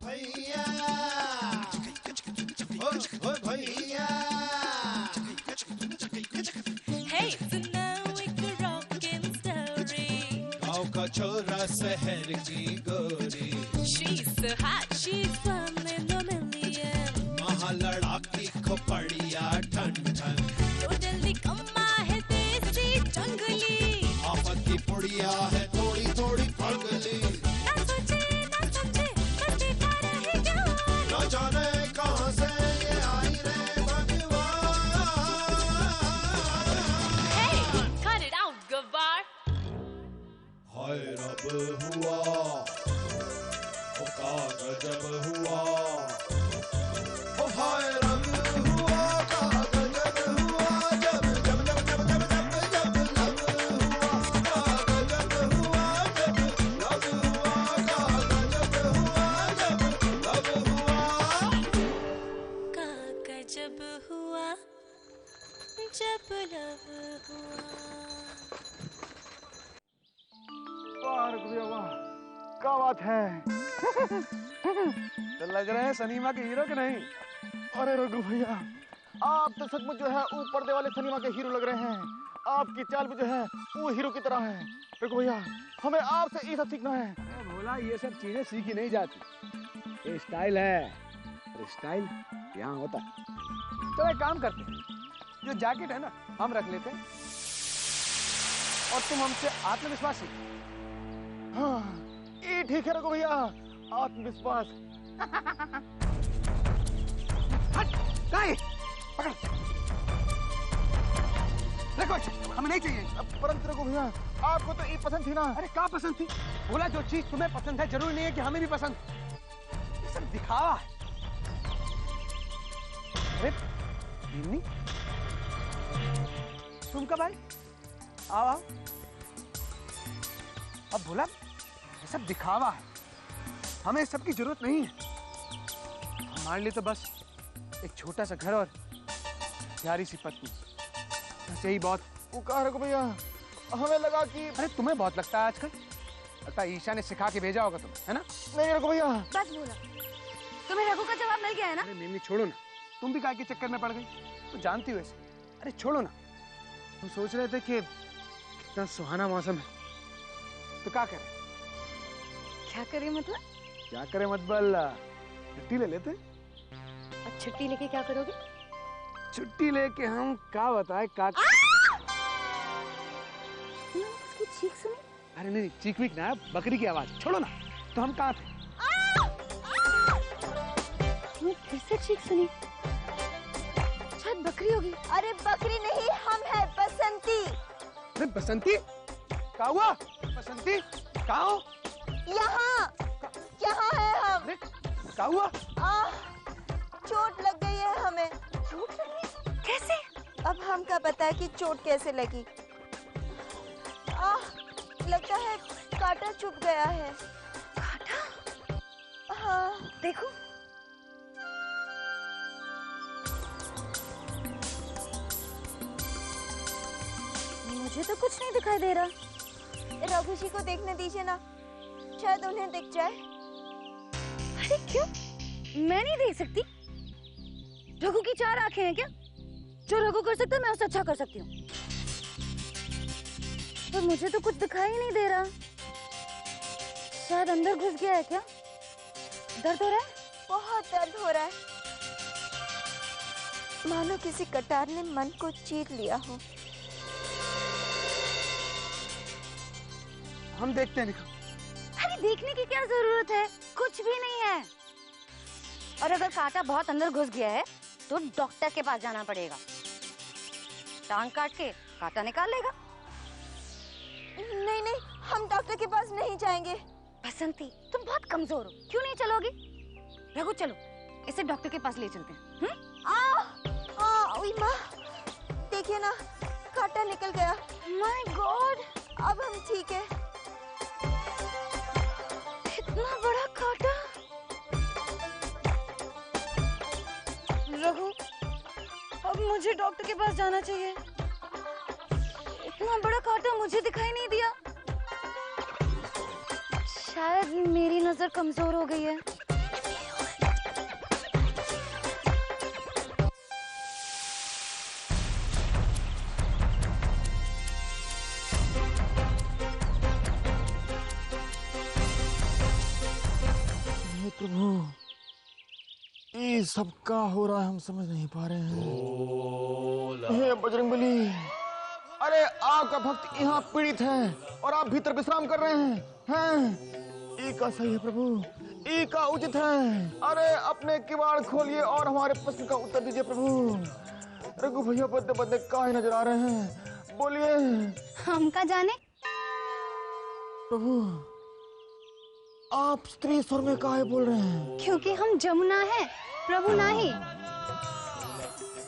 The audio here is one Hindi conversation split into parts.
भैया, ओ भैया। Hey, so now it's a rockin' story. गाँव का छोरा शहर की गोरी, She's so hot, she's one in a million. महालड़ाकी खोपड़िया ठन ठन, तो जल्दी कम्मा है देसी जंगली, आफत की पुड़िया है थोड़ी थोड़ी पगली। ना सोचे ना समझे बस देखा रहे जवान। न जाने कहाँ से ये आई रे भगवान। Hey, cut it out, गवार। हाय रब हुआ, ओ का गजब हुआ, ओ हाय रब हुआ, का गजब हुआ, जब जब जब जब जब जब जब लब हुआ, का गजब हुआ, जब लब हुआ, का गजब हुआ, जब लब हुआ। का गजब हुआ जब लब हुआ। वाह रघु भैया वाह, क्या बात है। तो लग रहे हैं सनीमा के हीरो के नहीं। अरे रघु भैया, आप तो सचमुच जो है ऊपर पर्दे वाले सनीमा के हीरो लग रहे हैं। आपकी चाल भी जो है वो हीरो की तरह है। रघु भैया, हमें आपसे ये सब सीखना है। भोला, ये सब चीजें सीखी नहीं जाती, ये स्टाइल है, और स्टाइल यहाँ होता है। चलो एक काम करते हैं, जो जैकेट है ना हम रख लेते हैं और तुम हमसे आत्मविश्वास सीखो। हाँ, ये ठीक है रघु भैया, आत्मविश्वास। हट, काय? पकड़। देखो, हमें नहीं चाहिए। परंतु रघु भैया, आपको तो ये पसंद थी ना। अरे क्या पसंद थी? बोला जो चीज तुम्हें पसंद है जरूरी नहीं है कि हमें भी पसंद। ये सब दिखावा है। अरे बिन्नी, तुम कब आई? आओ आओ। अब बोला ये सब दिखावा है, हमें इस सब की जरूरत नहीं है। हमारे लिए तो बस एक छोटा सा घर और प्यारी सी पत्नी, बस यही बहुत। वो कहा रघु भैया, हमें लगा कि अरे तुम्हें बहुत लगता है आजकल, लगता है ईशा ने सिखा के भेजा होगा तुम्हें, है ना? नहीं रघु भैया। बस बोला, तुम्हें रघु का जवाब मिल गया है ना? अरे मिमी छोड़ो ना, तुम भी काय के चक्कर में पड़ गई, तो जानती हो इसे। अरे छोड़ो ना, हम सोच रहे थे कि इतना सुहाना मौसम है तो क्या करें? क्या करें मतलब? क्या करें मत बल, छुट्टी ले लेते। अब छुट्टी लेके क्या करोगे? छुट्टी लेके हम क्या बताए का। उसकी चीख सुनी? अरे नहीं, चीख वीख ना, बकरी की आवाज। छोड़ो ना, तो हम कहाँ थे? तुमने फिर से चीख सुनी? शायद बकरी होगी। अरे बकरी नहीं, हम है बसंती। अरे बसंती, क्या हुआ? बसंती कहाँ हो? यहाँ यहाँ है हम। अरे क्या हुआ? चोट लग गई है हमें। चोट लगी? कैसे? अब हम क्या पता है कि चोट कैसे लगी। लगता है कांटा चुभ गया है। कांटा? हाँ, देखो। मुझे तो कुछ नहीं दिखाई दे रहा। रघु जी को देखने दीजिए ना, शायद उन्हें दिख जाए। अरे क्यों? मैं नहीं देख सकती? रघु की 4 आंखें हैं क्या? जो रघु कर सकता है मैं उससे अच्छा कर सकती हूँ। पर मुझे तो कुछ दिखाई नहीं दे रहा। शायद अंदर घुस गया है क्या? दर्द हो रहा है? बहुत दर्द हो रहा है, मानो किसी कटार ने मन को चीर लिया हो। हम देखते हैं निखा। अरे देखने की क्या जरूरत है, कुछ भी नहीं है। और अगर कांटा बहुत अंदर घुस गया है तो डॉक्टर के पास जाना पड़ेगा। टांग काट के कांटा निकाल लेगा। नहीं नहीं, हम डॉक्टर के पास नहीं जाएंगे। बसंती, तुम बहुत कमजोर हो, क्यों नहीं चलोगी? रघु चलो, इसे डॉक्टर के पास ले चलते हैं। ओए माँ, देखिए ना, कांटा निकल गया। माय गॉड, अब हम ठीक है। इतना बड़ा कांटा। रघु, अब मुझे डॉक्टर के पास जाना चाहिए। इतना बड़ा कांटा मुझे दिखाई नहीं दिया। शायद मेरी नजर कमजोर हो गई है। हे प्रभु, ये सब क्या हो रहा है हम समझ नहीं पा रहे हैं। हे बजरंगबली, अरे आपका भक्त यहाँ पीड़ित है और आप भीतर विश्राम कर रहे हैं। ये का सही है प्रभु, ये का उचित है। अरे अपने किवाड़ खोलिए और हमारे प्रश्न का उत्तर दीजिए प्रभु। रघु भैया बदले बदले काहे नजर आ रहे हैं, बोलिए। हम का जाने। प्रभु आप स्त्री स्वर में काहे बोल रहे हैं? क्योंकि हम जमुना है, प्रभु नहीं।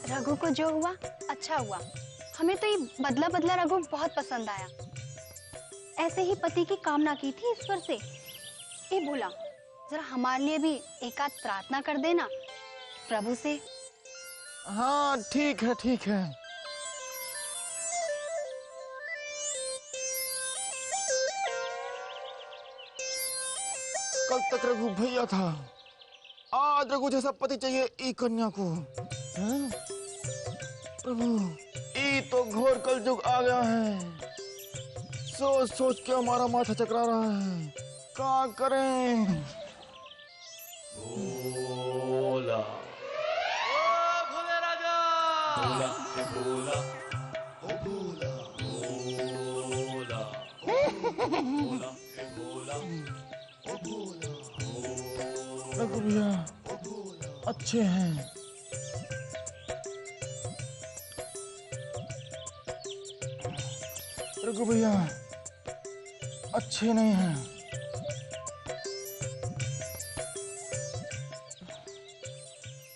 रघु को जो हुआ अच्छा हुआ। हमें तो ये बदला बदला रघु बहुत पसंद आया। ऐसे ही पति की कामना की थी ईश्वर से। ये बोला जरा हमारे लिए भी एक आध प्रार्थना कर देना प्रभु से। हाँ ठीक है ठीक है। कल तक रघु भैया था, आज रघु जैसा पति चाहिए ई कन्या को। हैं? प्रभु ई तो घोर कलयुग आ गया है। सोच सोच के हमारा माथा चकरा रहा है, क्या करें? भोला ओ भोले राजा, भोला हे भोला, ओ भोला भोला, भोला हे भोला, ओ भोला। रघु भैया अच्छे हैं। रघु भैया अच्छे नहीं हैं।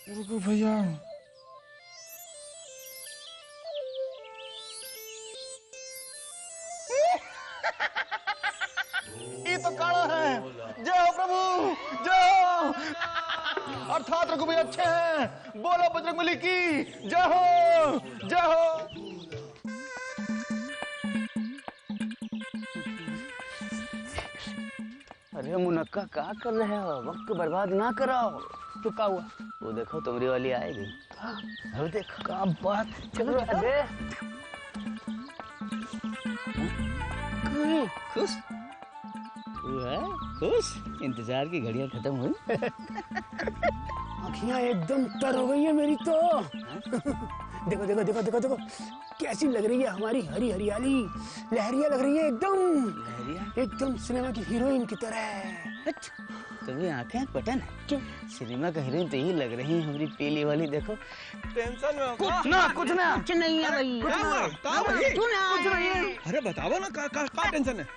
रघु भैया ये तो काला है। जय हो प्रभु, जय हो। अर्थात रघु भैया अच्छे हैं। बोलो बजरंगबली की जय हो, जय हो। अरे मुनक्का क्या कर रहे हो? वक्त बर्बाद ना कराओ। तो क्या हुआ? वो देखो तुमरी वाली आएगी। अब देखो क्या बात। चलो अरे खुश खुश। इंतजार की घड़ियां खत्म हुई। आँखियाँ एकदम तर हो गई है मेरी तो। देखो देखो देखो देखो देखो कैसी लग रही है हमारी हरी हरियाली। लहरिया लग रही है एकदम, एकदम सिनेमा की हीरोइन की तरह। तुम्हें आंखें पटन है क्यों? सिनेमा का हीरोइन तो यही लग रही है हमारी पीली वाली। देखो टेंशन में कुछ ना कुछ नहीं है भाई। कुछ नहीं है। अरे बताओ ना का टेंशन है?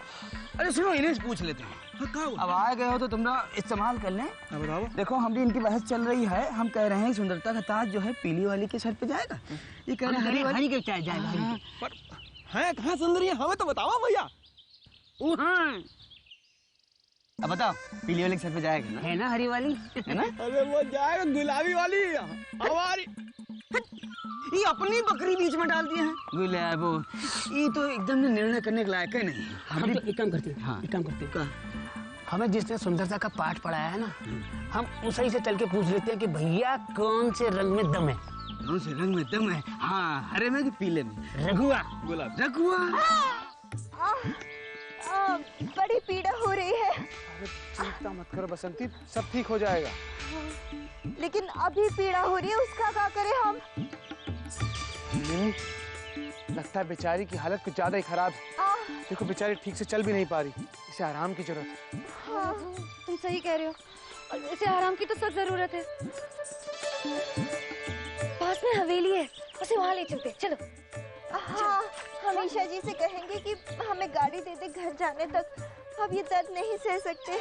अरे सुनो इन्हें से पूछ लेते हैं। अब आए गए हो तो तुम लोग इस्तेमाल कर लें। बताओ। देखो हमारी इनकी बहस चल रही है। हम कह रहे हैं सुंदरता का ताज जो है पीली वाली के सर पे जाएगा। ये कह रहे हैं हरी के चाहे जाएगा। पर है कहाँ सुंदरी है? हमें तो बताओ भैया। अब बताओ पीली वाली के सर पे जाएगा ना? है ना हरी वाली, है ना? अरे वो जाएगा गुलाबी वाली हमारी। ये अपनी बकरी बीच में डाल दिए हैं। गुलाबो ये तो एकदम निर्णय करने के लायक है नहीं। हम तो एक काम करते हैं। हाँ। एक काम करते हैं। हमें जिसने सुंदरता का पाठ पढ़ाया है ना, हम उसी से चल के पूछ लेते हैं कि भैया कौन से रंग में दम है। कौन से रंग में दम है? हाँ हरे में कि पीले में? रघुआ। गुलाब रघुआ। बड़ी पीड़ा हो रही है। चिंता मत करो बसंती, सब ठीक हो जाएगा। लेकिन अभी पीड़ा हो रही है, उसका क्या करें हम? लगता है बेचारी की हालत कुछ ज्यादा ही खराब है। देखो बेचारी ठीक से चल भी नहीं पा रही, इसे आराम की जरूरत है। हाँ, तुम सही कह रहे हो, इसे आराम की तो सख्त जरूरत है। पास में हवेली है, उसे वहाँ ले चलते। चलो। हाँ, हमेशा जी से कहेंगे कि हमें गाड़ी दे दे घर जाने तक। अब ये दर्द नहीं सह सकते।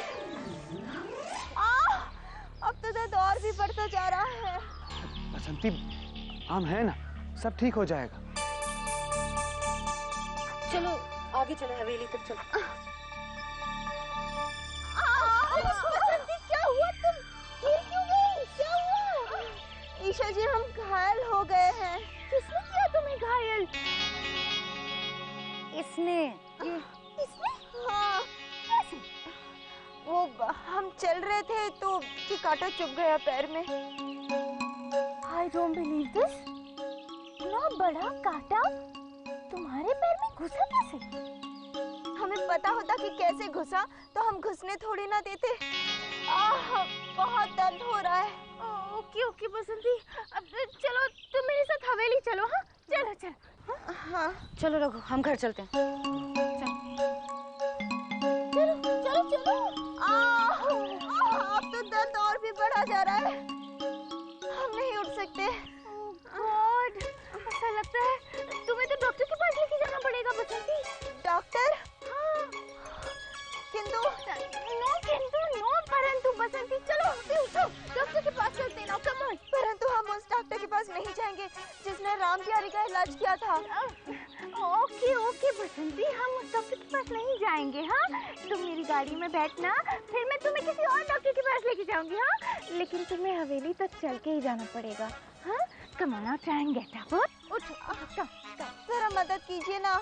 अब तो दर्द और भी बढ़ता जा रहा है। बसंती हम है ना, सब ठीक हो जाएगा। चलो आगे चलो, हवेली तक चलो। क्या हुआ? तुम गिर क्यों गई? क्या हुआ? ईशा जी हम घायल हो गए हैं। किसने किया तुम्हें घायल? इसने। इसने? हाँ। कैसे? वो हम चल रहे थे तो कि कांटा चुभ गया पैर में। I don't believe this. इतना बड़ा कांटा तुम्हारे पैर में घुसा कैसे? हमें पता होता कि कैसे घुसा तो हम घुसने थोड़ी ना देते। ओके ओके बसंती, अब चलो तुम मेरे साथ हवेली चलो। हाँ चलो चलो। हाँ चलो रघु, हम घर चलते हैं। चलो चलो चलो। अब तो दर्द और भी बढ़ा जा रहा है, हम नहीं उठ सकते। गॉड, ऐसा लगता है तुम्हें तो डॉक्टर के पास लेके जाना पड़ेगा बसंती। डॉक्टर? हाँ। किंतु नो परंतु बसंती, चलो उठो, डॉक्टर के पास चलते हैं ना, कम ऑन। परंतु हम उस डॉक्टर के पास नहीं जाएंगे जिसने राम प्यारी का इलाज किया था। ओके ओके बसंती, हम उस डॉक्टर के पास नहीं जाएंगे। हाँ तुम मेरी गाड़ी में बैठना, फिर मैं तुम्हें किसी और डॉक्टर के पास लेके जाऊंगी। हाँ लेकिन तुम्हें हवेली तक चल के ही जाना पड़ेगा। हाँ come on, try and get up. उठो, जरा मदद कीजिए ना।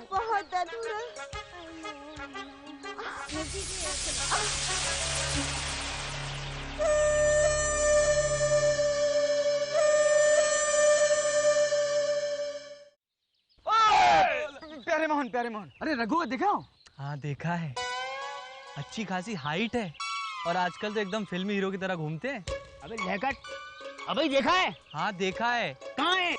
बहुत दर्द हो रहा है। प्यारे मोहन। अरे रघु देखा? हाँ देखा है, अच्छी खासी हाइट है और आजकल तो एकदम फिल्मी हीरो की तरह घूमते हैं। अबे लहकट, अबे देखा है? हाँ देखा है। कहाँ है?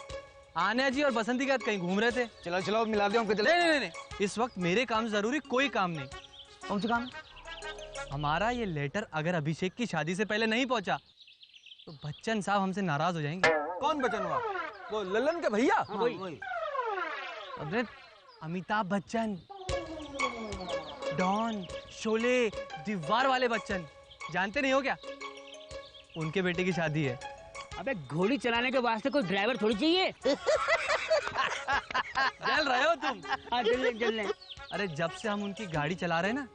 आन्या जी और बसंती के साथ कहीं घूम रहे थे। चलो चलो मिला दे हमको। नहीं, इस वक्त मेरे काम जरूरी कोई काम नहीं। कौन सा काम? हमारा ये लेटर अगर अभिषेक की शादी से पहले नहीं पहुंचा तो बच्चन साहब हमसे नाराज हो जाएंगे। कौन बचन हुआ? वो ललन के भैया? वही। अबे अमिताभ बच्चन, डॉन, शोले, दीवार वाले बच्चन, जानते नहीं हो क्या? उनके बेटे की शादी है। अबे घोड़ी चलाने के वास्ते कोई ड्राइवर थोड़ी चाहिए। जल रहे हो तुम? हाँ जल ले। अरे जब से हम उनकी गाड़ी चला रहे हैं ना,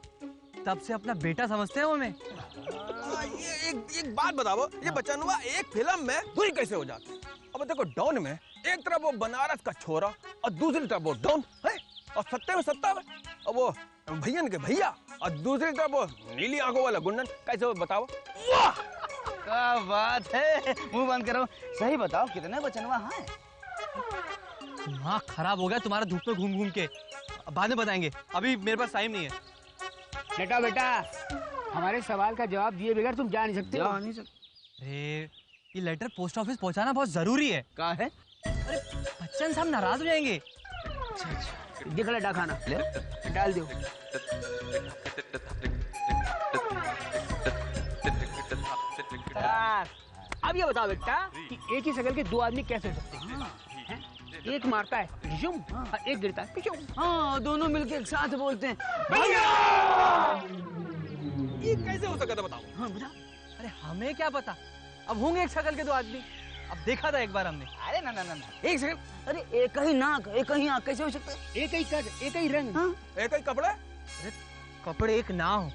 तब से अपना बेटा समझते हैं वो हमें। ये एक बात बताओ, ये बचन हुआ एक फिल्म में दूरी कैसे हो जाती? अब देखो डॉन में एक तरफ वो बनारस का छोरा और दूसरी तरफ वो डॉन है, और सत्ते में सत्ता में और वो भैयन के भैया, और दूसरी तरफ वो नीली आंखों वाला गुंडन। कैसे वो बताओ? क्या बात है, मुंह बंद करो। सही बताओ कितने बचनवा हैं? दिमाग खराब हो गया तुम्हारा धूप में घूम घूम के। बाद में बताएंगे, अभी मेरे पास टाइम नहीं है। बेटा हमारे सवाल का जवाब दिए बगैर तुम जा नहीं सकते हो। अरे ये लेटर पोस्ट ऑफिस पहुंचाना बहुत जरूरी है। कहा है? अरे बच्चन साहब नाराज हो जाएंगे। देख ले डाखाना ले, डाल दो। अब ये बताओ बेटा कि एक ही शक्ल के दो आदमी कैसे हो सकते हैं? एक मारता है रिजुम, एक गिरता है पिछुम। हाँ दोनों मिलके एक साथ बोलते हैं भैया। ये कैसे हो सकता बताओ? हाँ बता। अरे हमें क्या पता, अब होंगे एक शक्ल के दो आदमी। अब देखा था एक बार हमने। अरे ना एक सेकंड। अरे एक ही नाक एक ही आँख कैसे हो सकता है? एक ही कद एक ही रंग। हाँ? एक ही कपड़े? अरे कपड़े एक ना हो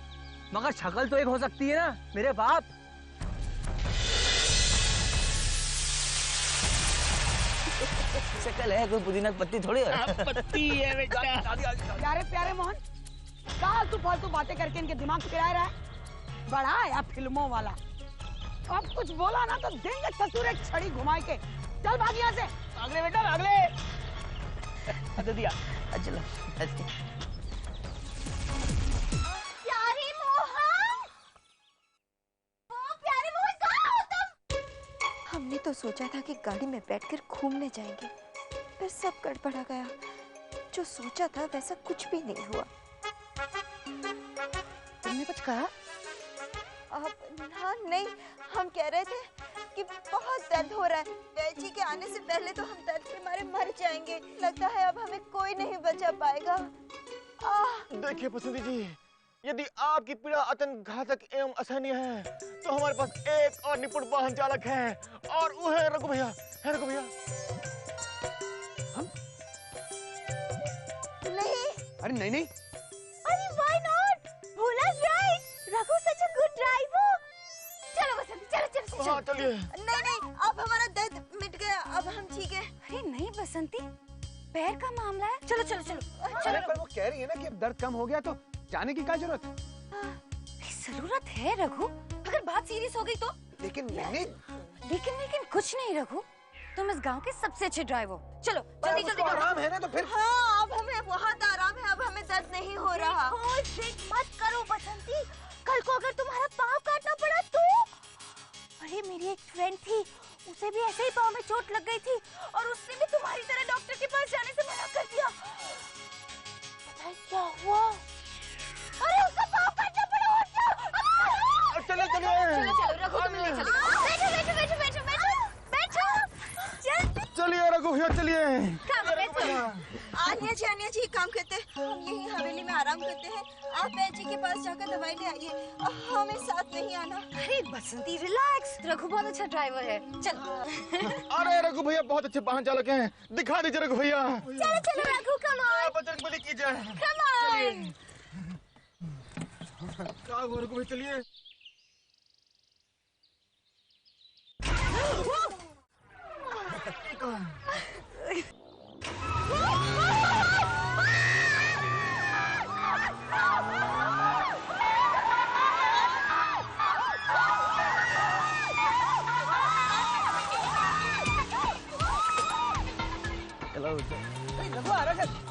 मगर शक्ल तो एक हो सकती है ना मेरे बाप। शक्ल है, कोई पुदीना पत्ती थोड़ी है। पत्ती है बेटा। प्यारे मोहन, फालतू बातें करके इनके दिमाग पे गिरा रहा है। बड़ा आया फिल्मों वाला, अब कुछ बोला ना तो देंगे ससुर एक छड़ी घुमाई के। चल भाग यहाँ से। अगले बेटा अगले। दे दिया। चलो। प्यारे मोहन, प्यारे मोहन कहाँ हो तुम? हमने तो सोचा था कि गाड़ी में बैठकर घूमने जाएंगे, पर सब गड़बड़ा गया। जो सोचा था वैसा कुछ भी नहीं हुआ। तुमने कुछ कहा? हाँ नहीं, हम कह रहे थे कि बहुत दर्द हो रहा है। वैद जी के आने से पहले तो हम दर्द के मारे मर जाएंगे। लगता है अब हमें कोई नहीं बचा पाएगा। देखिए बसंती जी, यदि आपकी पीड़ा अत्यंत घातक एवं असहनीय है तो हमारे पास एक और निपुण वाहन चालक है, और वो है रघु भैया। रघु भैया हम? नहीं। अरे नहीं। अरे व्हाई नॉट? भूला जाए, रघु सच अ गुड ड्राइवर। चलो बसंती, चलो। हाँ चलिए। नहीं, अब हमारा दर्द मिट गया, अब हम ठीक है। अरे नहीं बसंती, पैर का मामला है। चलो। अरे पर वो कह रही है ना कि अब दर्द कम हो गया तो जाने की क्या जरूरत है? जरूरत है रघु, अगर बात सीरियस हो गई तो। लेकिन लेकिन कुछ नहीं रघु, तुम इस गांव के सबसे अच्छे ड्राइवर हो। चलो जल्दी जल्दी करो। आराम है ना तो फिर हाँ, अब हमें बहुत आराम है, अब हमें दर्द नहीं हो रहा। मत करो बसंती, कल को अगर तुम्हारा पाँव काटना पड़ा तो। अरे मेरी एक फ्रेंड थी, उसे भी ऐसे ही पाँव में चोट लग गई थी और उसने भी तुम्हारी तरह डॉक्टर के पास जाने से मना कर दिया। पता है क्या हुआ? अरे उसका पाँव काटना पड़ा और क्या? चलो चलो चलो चलो रघु, तुम्हें ले चलेगा। बैठो बैठो बैठो बैठो बैठो बैठो, जल्दी। चलिए रघु भैया चलिए। आनिया जी काम करते हैं, हम यही हवेली में आराम करते हैं। आप बैद जी के पास जाकर दवाई ले आइए, हमें साथ नहीं आना। अरे बसंती रिलैक्स, रघु बहुत अच्छा ड्राइवर है। चलो। अरे रघु भैया बहुत अच्छे वाहन चालक हैं, दिखा दीजिए रघु भैया। चलो चलो रघु, कम ऑन बजरंग बली की जय। Come on. क्या हुआ रघु भैया, चलिए।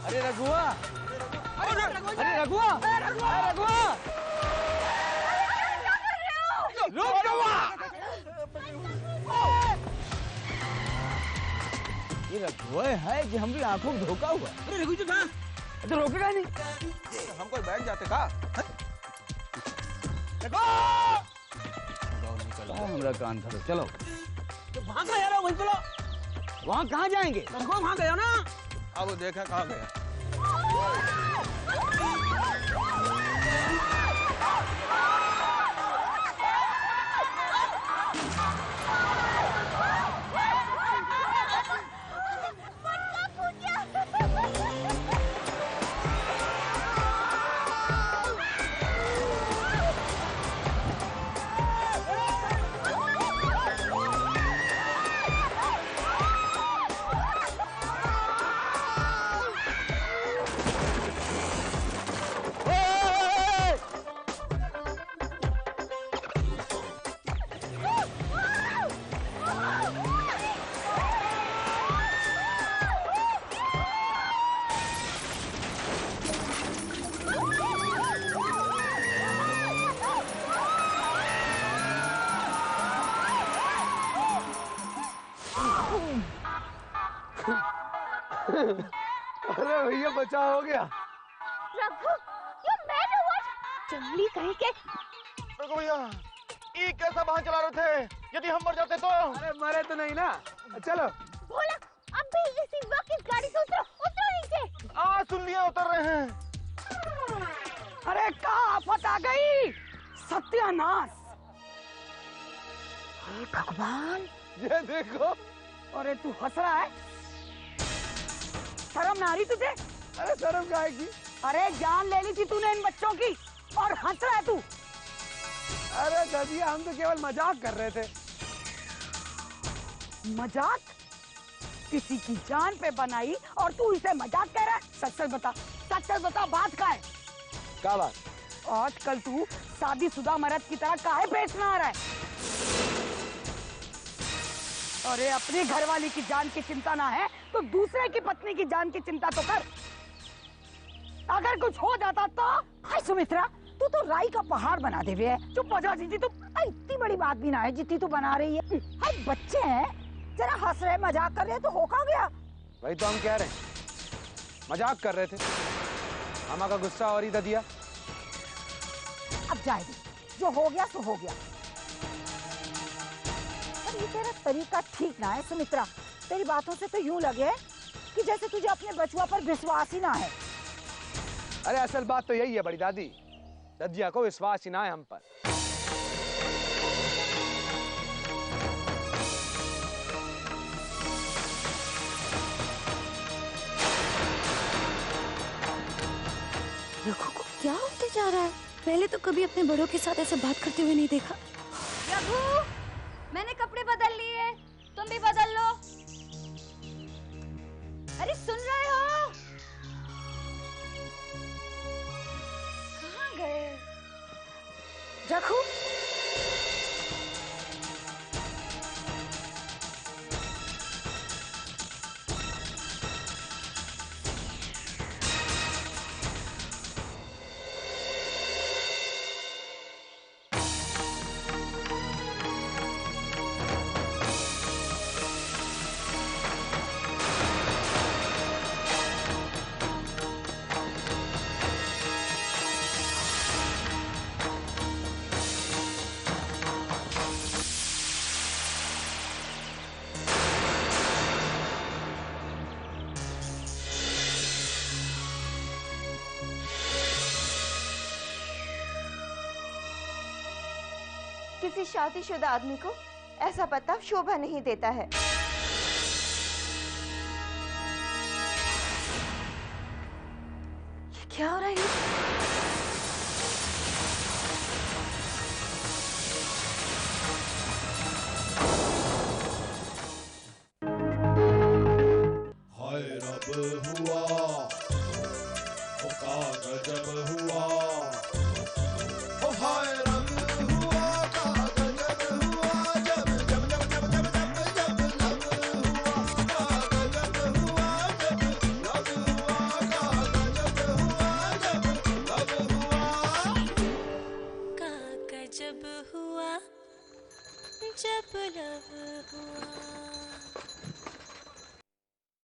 अरे रघुआ, अरे रघुआ, रुक रघुआ। ये रघुआ है कि हमारी आंखों में धोखा हुआ। अरे रघु जी कहाँ? तो रोकेगा नहीं। हम कोई बैठ जाते का? हमारा कान धरो, चलो। तो वहाँ कहाँ जा रहा वहीं चलो। वहाँ कहाँ जाएंगे? रघुआ वहाँ गया ना। अब देखा कहाँ गया। अरे भैया बचा हो गया। Raghu, you mad or what? जंगली कहीं के। रघु भैया, ये कैसा वाहन चला रहे थे? यदि हम मर जाते तो? अरे मरे तो नहीं ना। चलो। बोला, अब भी इसी वक्त इस गाड़ी से उतरो, उतरो नीचे। सुन लिया, उतर रहे हैं। अरे क्या आफत आ गई, सत्यानाश। हे भगवान, ये देखो। अरे तू हंस रहा है? शर्म ना आ रही तुझे? अरे शर्म काहे की? अरे जान ले ली थी तूने इन बच्चों की और हंस रहा है तू। अरे दादी हम तो केवल मजाक कर रहे थे। मजाक? किसी की जान पे बनाई और तू इसे मजाक कह रहा है? सच सच बता, सच सच बता, बात क्या है? क्या बात? आजकल तू शादीशुदा मर्द की तरह काहे बेचना आ रहा है? अरे अपनी घरवाली की जान की चिंता ना है तो दूसरे की पत्नी की जान की चिंता तो कर। अगर कुछ हो जाता तो? हाय सुमित्रा, तू तो राई का पहाड़ बना दे है। चुप हो जा जीजी, तू इतनी बड़ी बात भी ना है जितनी तू बना रही है। हाय बच्चे हैं, जरा हंस रहे मजाक कर रहे तो हो का गया। वही तो हम कह रहे हैं, मजाक कर रहे थे। मामा का गुस्सा और ही दिया। अब जाएगी, जो हो गया सो हो गया। ये तेरा तरीका ठीक ना है सुमित्रा। तेरी बातों से तो यूं लगे कि जैसे तुझे अपने बचुआ पर विश्वास ही ना है। अरे असल बात तो यही है बड़ी दादी, ददिया को विश्वास ही ना है हम पर। रघु को क्या होते जा रहा है? पहले तो कभी अपने बड़ों के साथ ऐसे बात करते हुए नहीं देखा। रघु, मैंने कपड़े बदल लिए, तुम भी बदल लो। अरे सुन रहे हो? कहाँ गए? रघु, किसी शादीशुदा आदमी को ऐसा बर्ताव शोभा नहीं देता है। ये क्या हो रहा है? हाय रब हुआ, ओ का गजब हुआ, ओ हाय रब हुआ, का गजब हुआ, जब जब जब जब जब जब जब लब हुआ, का गजब हुआ, जब लब हुआ, का गजब हुआ, जब लब हुआ, का गजब हुआ जब लव हुआ।